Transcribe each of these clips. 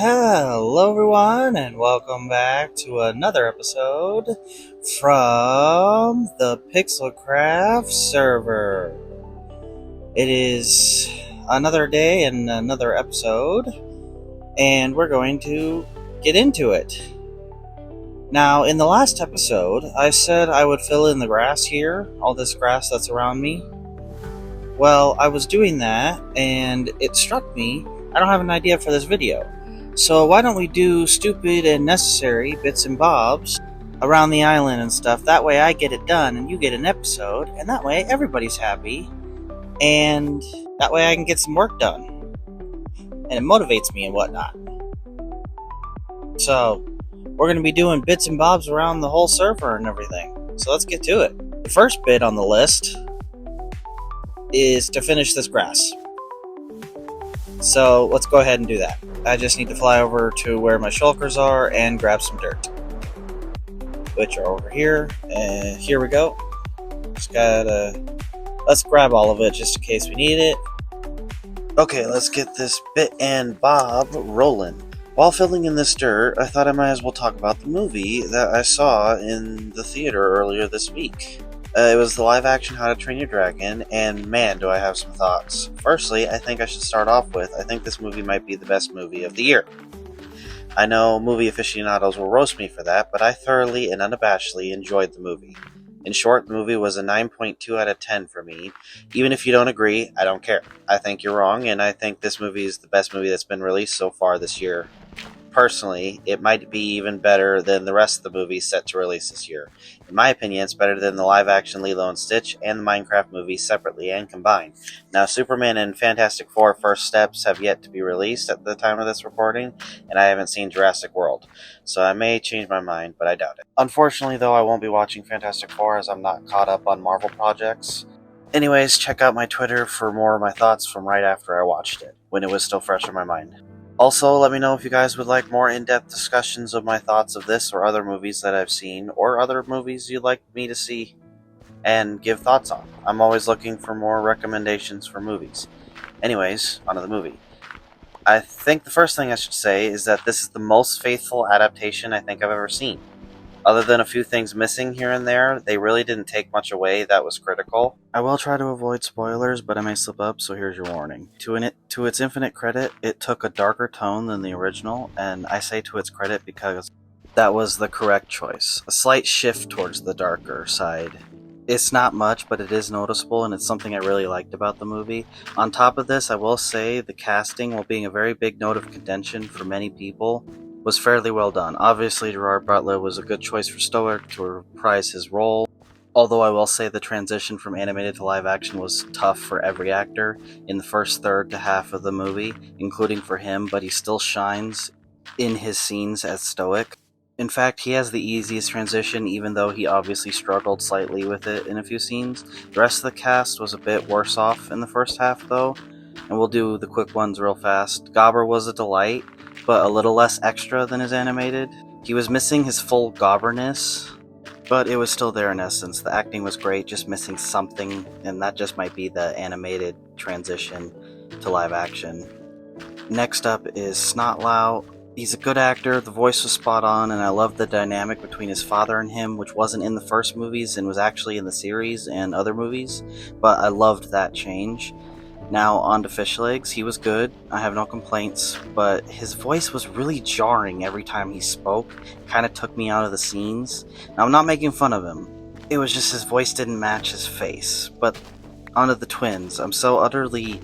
Hello everyone and welcome back to another episode from the PixelCraft server. It is another day and another episode, and we're going to get into it. Now, in the last episode, I said I would fill in the grass here, all this grass that's around me. Well, I was doing that, and it struck me, I don't have an idea for this video. So why don't we do stupid and necessary bits and bobs around the island and stuff. That way I get it done and you get an episode, and that way everybody's happy, and that way I can get some work done. And it motivates me and whatnot. So we're going to be doing bits and bobs around the whole server and everything. So let's get to it. The first bit on the list is to finish this grass. So let's go ahead and do that. I just need to fly over to where my shulkers are and grab some dirt, which are over here. And here we go. Let's grab all of it just in case we need it. Okay, let's get this bit and bob rolling. While filling in this dirt, I thought I might as well talk about the movie that I saw in the theater earlier this week. It was the live-action How to Train Your Dragon, and man, do I have some thoughts. Firstly, I think I should start off with, I think this movie might be the best movie of the year. I know movie aficionados will roast me for that, but I thoroughly and unabashedly enjoyed the movie. In short, the movie was a 9.2 out of 10 for me. Even if you don't agree, I don't care. I think you're wrong, and I think this movie is the best movie that's been released so far this year. Personally, it might be even better than the rest of the movies set to release this year. In my opinion, it's better than the live-action Lilo and Stitch and the Minecraft movie separately and combined. Now, Superman and Fantastic Four First Steps have yet to be released at the time of this recording, and I haven't seen Jurassic World, so I may change my mind, but I doubt it. Unfortunately, though, I won't be watching Fantastic Four as I'm not caught up on Marvel projects. Anyways, check out my Twitter for more of my thoughts from right after I watched it, when it was still fresh in my mind. Also, let me know if you guys would like more in-depth discussions of my thoughts of this or other movies that I've seen, or other movies you'd like me to see and give thoughts on. I'm always looking for more recommendations for movies. Anyways, onto the movie. I think the first thing I should say is that this is the most faithful adaptation I think I've ever seen. Other than a few things missing here and there, they really didn't take much away that was critical. I will try to avoid spoilers, but I may slip up, so here's your warning. To its infinite credit, it took a darker tone than the original, and I say to its credit because that was the correct choice. A slight shift towards the darker side. It's not much, but it is noticeable, and it's something I really liked about the movie. On top of this, I will say the casting, while being a very big note of contention for many people, was fairly well done. Obviously, Gerard Butler was a good choice for Stoic to reprise his role, although I will say the transition from animated to live action was tough for every actor in the first third to half of the movie, including for him, but he still shines in his scenes as Stoic. In fact, he has the easiest transition, even though he obviously struggled slightly with it in a few scenes. The rest of the cast was a bit worse off in the first half, though, and we'll do the quick ones real fast. Gobber was a delight, but a little less extra than his animated. He was missing his full gobberness, but it was still there in essence. The acting was great, just missing something, and that just might be the animated transition to live action. Next up is Snotlout. He's a good actor, the voice was spot on, and I love the dynamic between his father and him, which wasn't in the first movies and was actually in the series and other movies, but I loved that change. Now, on to Fishlegs. He was good, I have no complaints, but his voice was really jarring every time he spoke. Kind of took me out of the scenes. Now, I'm not making fun of him. It was just his voice didn't match his face. But onto the twins. I'm so utterly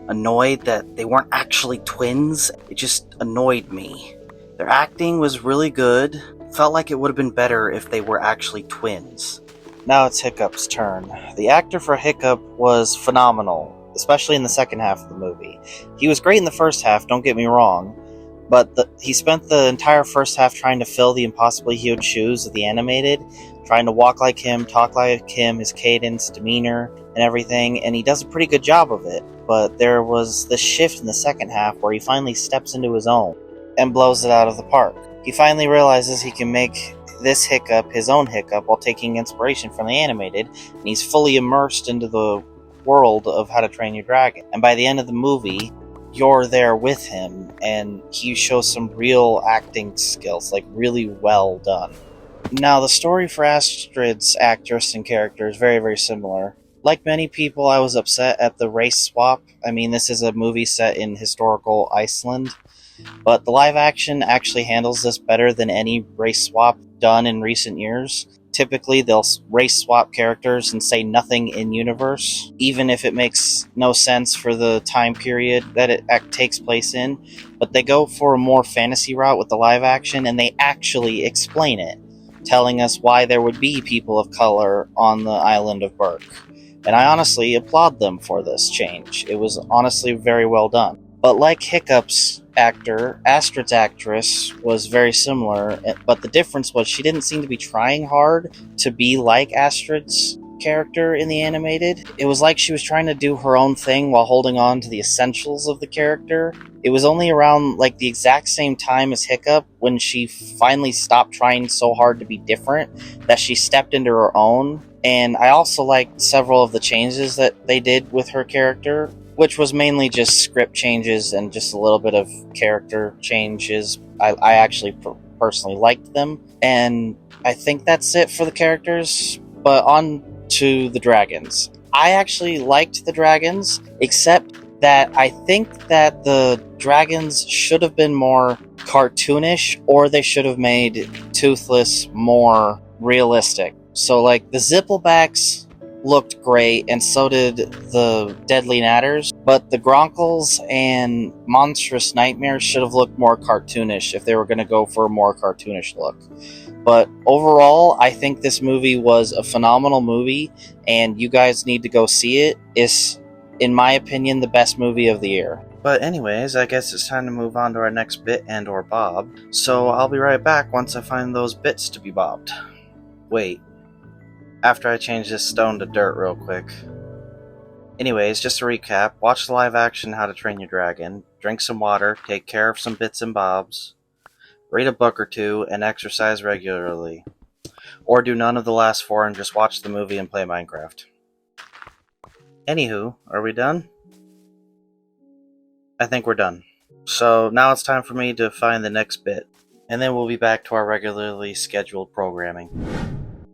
annoyed that they weren't actually twins. It just annoyed me. Their acting was really good. Felt like it would have been better if they were actually twins. Now it's Hiccup's turn. The actor for Hiccup was phenomenal, especially in the second half of the movie. He was great in the first half, don't get me wrong, but he spent the entire first half trying to fill the impossibly huge shoes of the animated, trying to walk like him, talk like him, his cadence, demeanor, and everything, and he does a pretty good job of it. But there was this shift in the second half where he finally steps into his own and blows it out of the park. He finally realizes he can make this Hiccup his own Hiccup while taking inspiration from the animated, and he's fully immersed into the world of How to Train Your Dragon. And by the end of the movie, you're there with him, and he shows some real acting skills, like really well done. Now, the story for Astrid's actress and character is very, very similar. Like many people, I was upset at the race swap. I mean, this is a movie set in historical Iceland, but the live action actually handles this better than any race swap done in recent years. Typically, they'll race swap characters and say nothing in universe, even if it makes no sense for the time period that it takes place in. But they go for a more fantasy route with the live action, and they actually explain it, telling us why there would be people of color on the island of Berk. And I honestly applaud them for this change. It was honestly very well done. But like Hiccup's actor, Astrid's actress was very similar, but the difference was she didn't seem to be trying hard to be like Astrid's character in the animated. It was like she was trying to do her own thing while holding on to the essentials of the character. It was only around like the exact same time as Hiccup when she finally stopped trying so hard to be different that she stepped into her own. And I also liked several of the changes that they did with her character, which was mainly just script changes and just a little bit of character changes. I actually personally liked them. And I think that's it for the characters. But on to the dragons. I actually liked the dragons, except that I think that the dragons should have been more cartoonish, or they should have made Toothless more realistic. So, like, the Zipplebacks looked great, and so did the Deadly Natters, but the Gronkles and Monstrous Nightmares should have looked more cartoonish if they were going to go for a more cartoonish look. But overall, I think this movie was a phenomenal movie, and you guys need to go see it. It's, in my opinion, the best movie of the year. But anyways, I guess it's time to move on to our next bit and or bob, so I'll be right back once I find those bits to be bobbed. Wait. After I change this stone to dirt real quick. Anyways, just to recap, watch the live action How to Train Your Dragon, drink some water, take care of some bits and bobs, read a book or two, and exercise regularly. Or do none of the last four and just watch the movie and play Minecraft. Anywho, are we done? I think we're done. So now it's time for me to find the next bit, and then we'll be back to our regularly scheduled programming.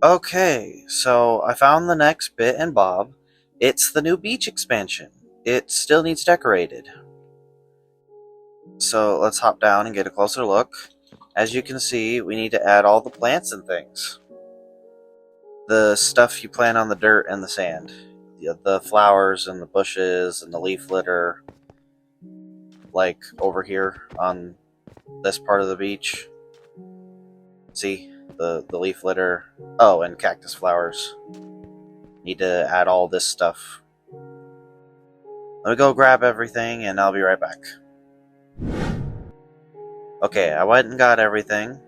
Okay, so I found the next bit and bob. It's the new beach expansion. It still needs decorated. So let's hop down and get a closer look. As you can see, we need to add all the plants and things. The stuff you plant on the dirt and the sand. The flowers and the bushes and the leaf litter. Like over here on this part of the beach. See? The leaf litter. Oh, and cactus flowers. Need to add all this stuff. Let me go grab everything and I'll be right back. Okay, I went and got everything.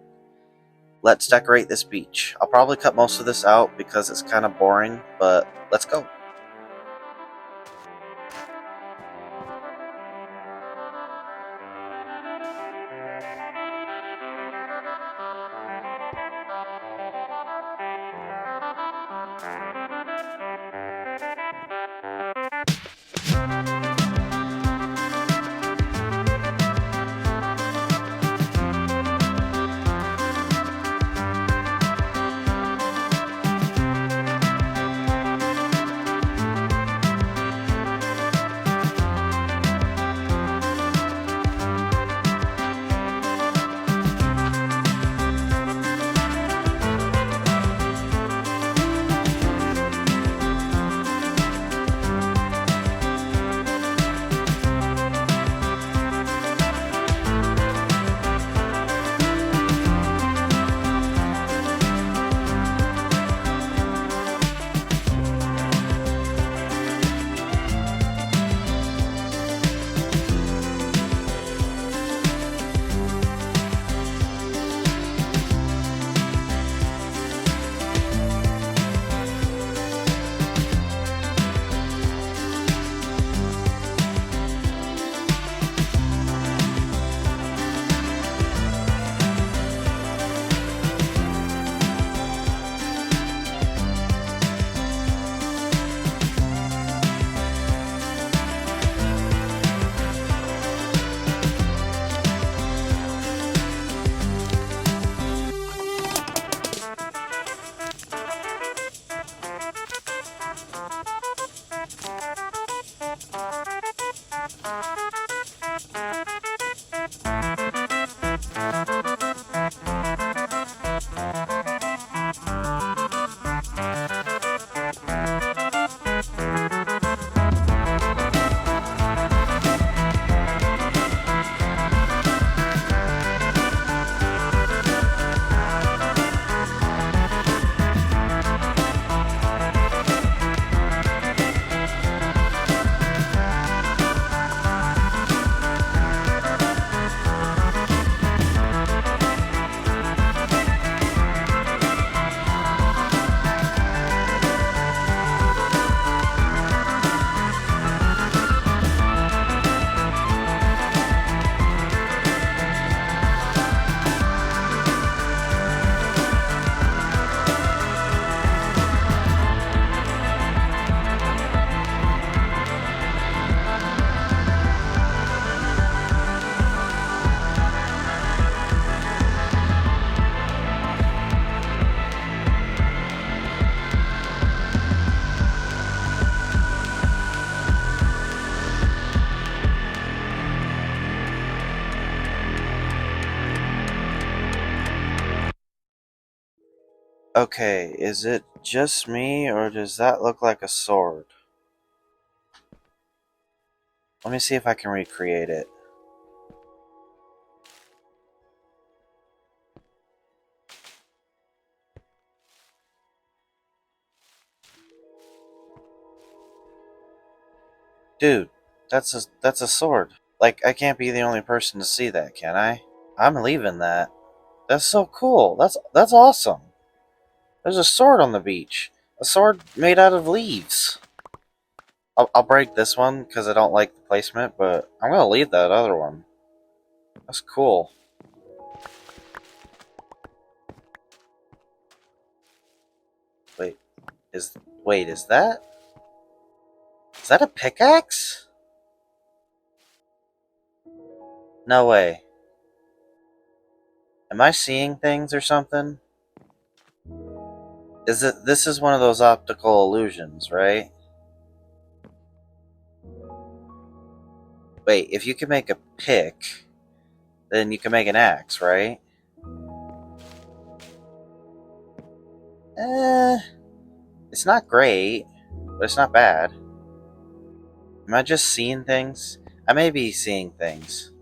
Let's decorate this beach. I'll probably cut most of this out because it's kind of boring, but let's go. Okay, is it just me, or does that look like a sword? Let me see if I can recreate it. Dude, that's a sword. Like, I can't be the only person to see that, can I? I'm leaving that. That's so cool. That's awesome. There's a sword on the beach. A sword made out of leaves. I'll break this one because I don't like the placement, but I'm gonna leave that other one. That's cool. Wait, is that? Is that a pickaxe? No way. Am I seeing things or something? This is one of those optical illusions, right? Wait, if you can make a pick, then you can make an axe, right? It's not great, but it's not bad. Am I just seeing things? I may be seeing things.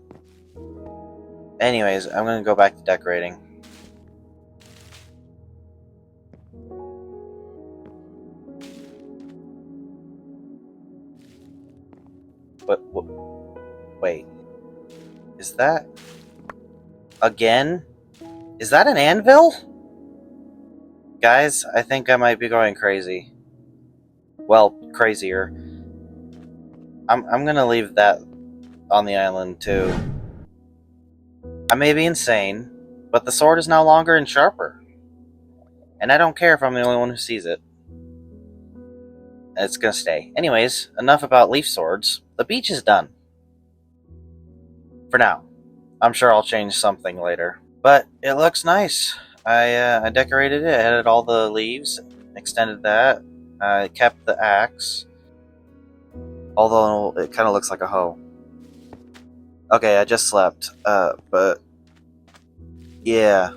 Anyways, I'm gonna go back to decorating. Wait. Is that... Again? Is that an anvil? Guys, I think I might be going crazy. Well, crazier. I'm gonna leave that on the island, too. I may be insane, but the sword is now longer and sharper. And I don't care if I'm the only one who sees it. It's gonna stay. Anyways, enough about leaf swords. The beach is done. For now. I'm sure I'll change something later. But it looks nice. I decorated it, added all the leaves, extended that, I kept the axe, although it kind of looks like a hoe. Okay, I just slept, but yeah,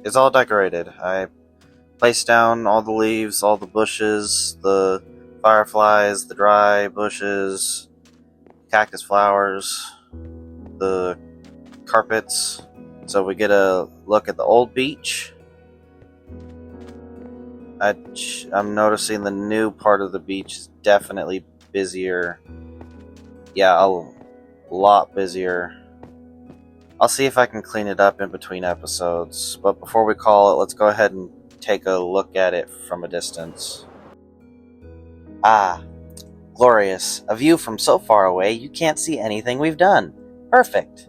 it's all decorated. I placed down all the leaves, all the bushes, the fireflies, the dry bushes, cactus flowers, the carpets. So we get a look at the old beach. I'm noticing the new part of the beach is definitely busier. Yeah, a lot busier. I'll see if I can clean it up in between episodes. But before we call it, let's go ahead and take a look at it from a distance. Ah, glorious. A view from so far away you can't see anything we've done. Perfect.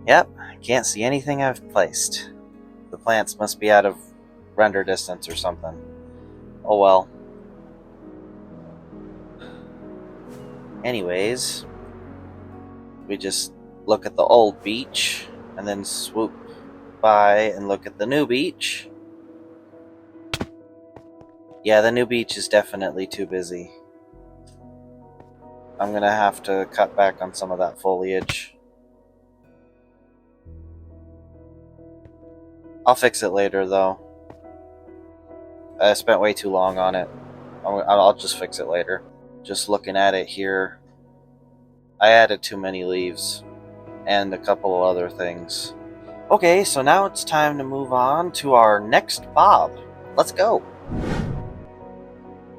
Yep. Can't see anything I've placed. The plants must be out of render distance or something. Oh well. Anyways, we just look at the old beach and then swoop by and look at the new beach. Yeah, the new beach is definitely too busy. I'm gonna have to cut back on some of that foliage. I'll fix it later, though. I spent way too long on it. I'll just fix it later. Just looking at it here, I added too many leaves. And a couple of other things. Okay, so now it's time to move on to our next bob. Let's go!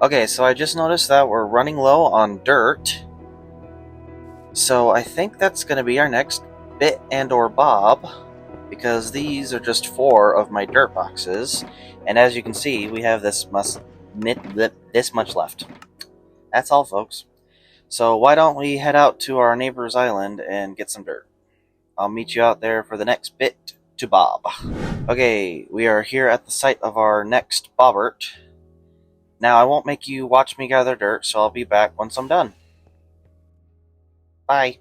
Okay, so I just noticed that we're running low on dirt. So I think that's going to be our next bit and or bob, because these are just 4 of my dirt boxes, and as you can see, we have this much left. That's all, folks. So why don't we head out to our neighbor's island and get some dirt. I'll meet you out there for the next bit to bob. Okay, we are here at the site of our next bobbert. Now, I won't make you watch me gather dirt, so I'll be back once I'm done. Bye.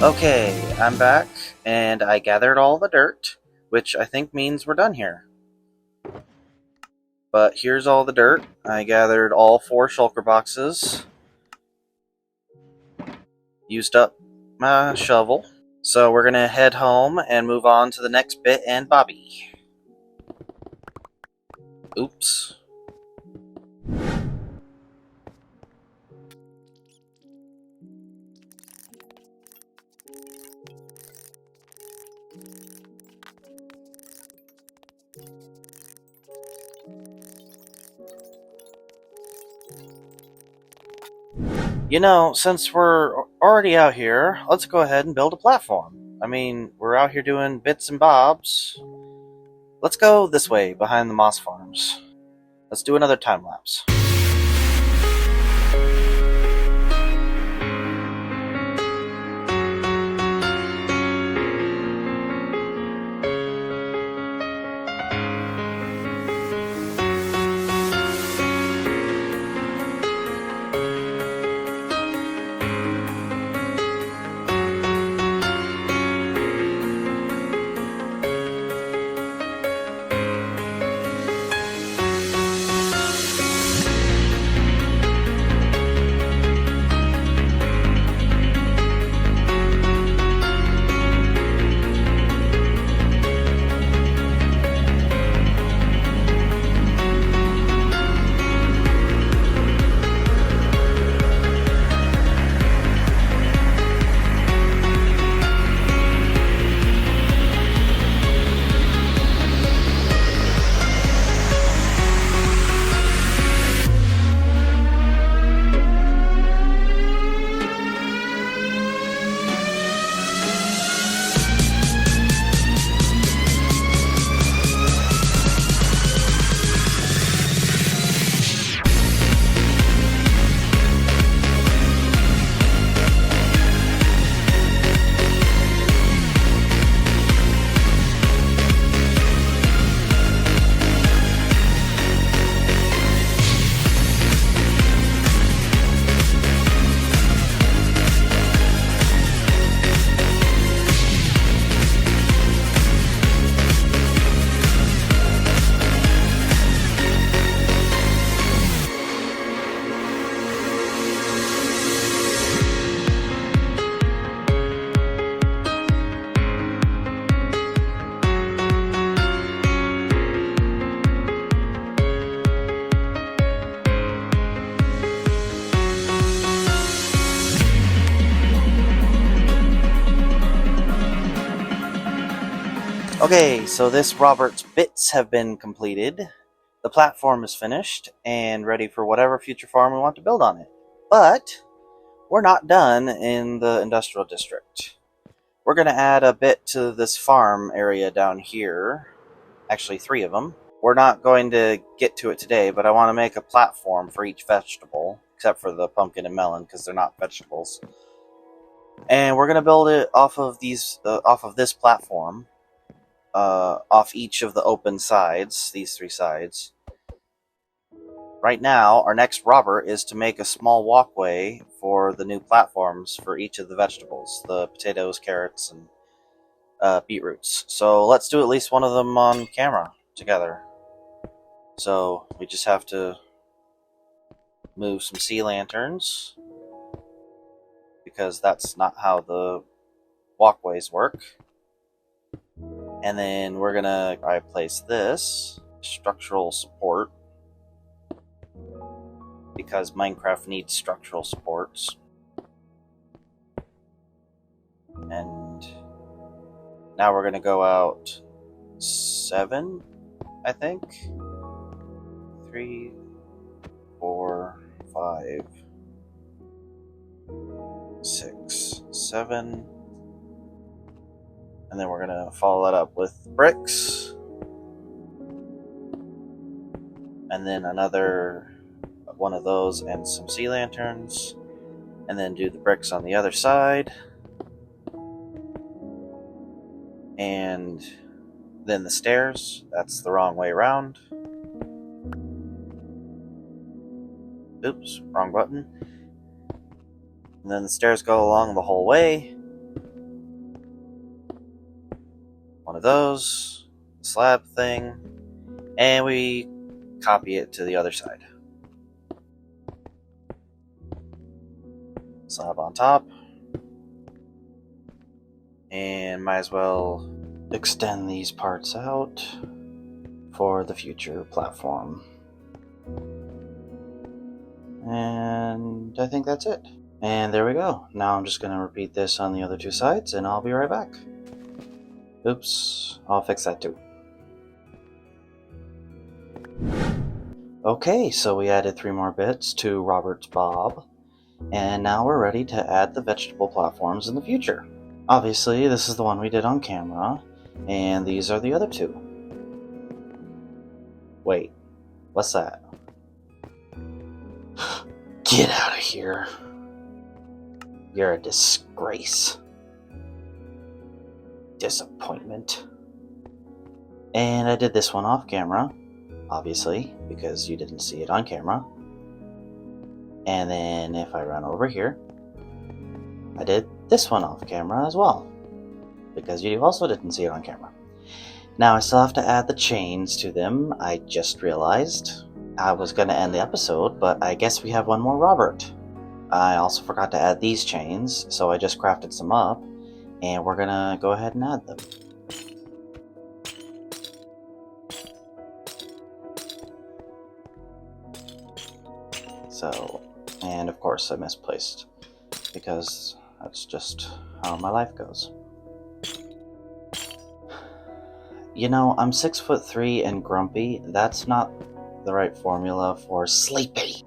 Okay, I'm back, and I gathered all the dirt, which I think means we're done here. But here's all the dirt. I gathered all 4 shulker boxes. Used up my shovel. So we're gonna head home and move on to the next bit and Bobby. Oops. You know, since we're already out here, let's go ahead and build a platform. I mean, we're out here doing bits and bobs. Let's go this way, behind the moss farms. Let's do another time lapse. Okay, so this Robert's bits have been completed. The platform is finished and ready for whatever future farm we want to build on it. But we're not done in the industrial district. We're going to add a bit to this farm area down here. Actually, 3 of them. We're not going to get to it today, but I want to make a platform for each vegetable, except for the pumpkin and melon because they're not vegetables. And we're going to build it off of this platform. Off each of the open sides, these 3 sides. Right now, our next robber is to make a small walkway for the new platforms for each of the vegetables, the potatoes, carrots, and beetroots. So let's do at least one of them on camera together. So we just have to move some sea lanterns, because that's not how the walkways work. And then we're gonna place this structural support, because Minecraft needs structural supports. And now we're gonna go out 7, I think. 3, 4, 5, 6, 7. And then we're going to follow that up with bricks. And then another one of those and some sea lanterns. And then do the bricks on the other side. And then the stairs. That's the wrong way around. Oops, wrong button. And then the stairs go along the whole way. of those, slab thing, and we copy it to the other side. Slab on top, and might as well extend these parts out for the future platform. And I think that's it. And there we go. Now I'm just going to repeat this on the other two sides, and I'll be right back. Oops, I'll fix that too. Okay, so we added 3 more bits to Robert's Bob, and now we're ready to add the vegetable platforms in the future. Obviously, this is the one we did on camera, and these are the other 2. Wait, what's that? Get out of here. You're a disgrace. Disappointment. And I did this one off camera, obviously, because you didn't see it on camera. And then if I run over here, I did this one off camera as well, because you also didn't see it on camera. Now I still have to add the chains to them. I just realized I was going to end the episode, but I guess we have one more Robert. I also forgot to add these chains, so I just crafted some up, and we're going to go ahead and add them. So, and of course I misplaced, because that's just how my life goes. You know, I'm 6'3" and grumpy. That's not the right formula for sleepy.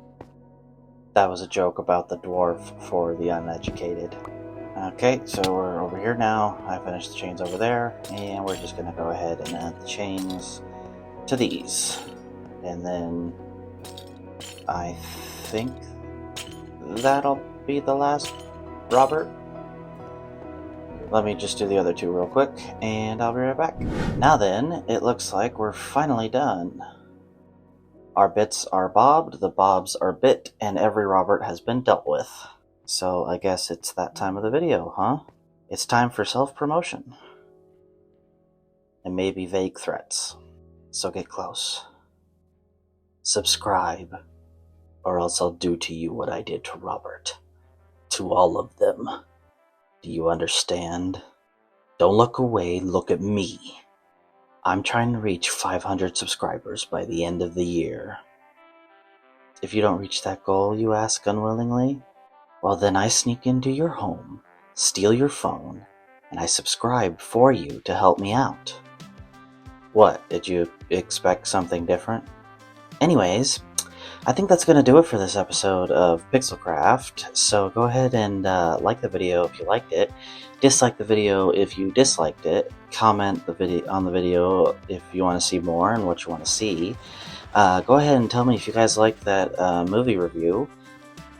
That was a joke about the dwarf for the uneducated. Okay, so we're over here now. I finished the chains over there, and we're just gonna go ahead and add the chains to these. And then I think that'll be the last Robert. Let me just do the other 2 real quick, and I'll be right back. Now then, it looks like we're finally done. Our bits are bobbed, the bobs are bit, and every Robert has been dealt with. So I guess it's that time of the video, huh? It's time for self-promotion. And maybe vague threats. So get close. Subscribe, or else I'll do to you what I did to Robert. To all of them. Do you understand? Don't look away, look at me. I'm trying to reach 500 subscribers by the end of the year. If you don't reach that goal, you ask unwillingly, well then I sneak into your home, steal your phone, and I subscribe for you to help me out. What, did you expect something different? Anyways, I think that's going to do it for this episode of PixelCraft, so go ahead and like the video if you liked it, dislike the video if you disliked it, comment on the video if you want to see more and what you want to see. Go ahead and tell me if you guys liked that movie review,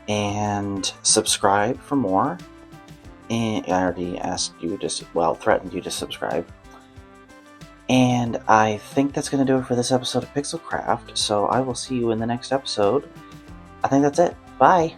and subscribe for more. And I already asked you to, well, threatened you to subscribe. And I think that's going to do it for this episode of PixelCraft, so I will see you in the next episode. I think that's it. Bye!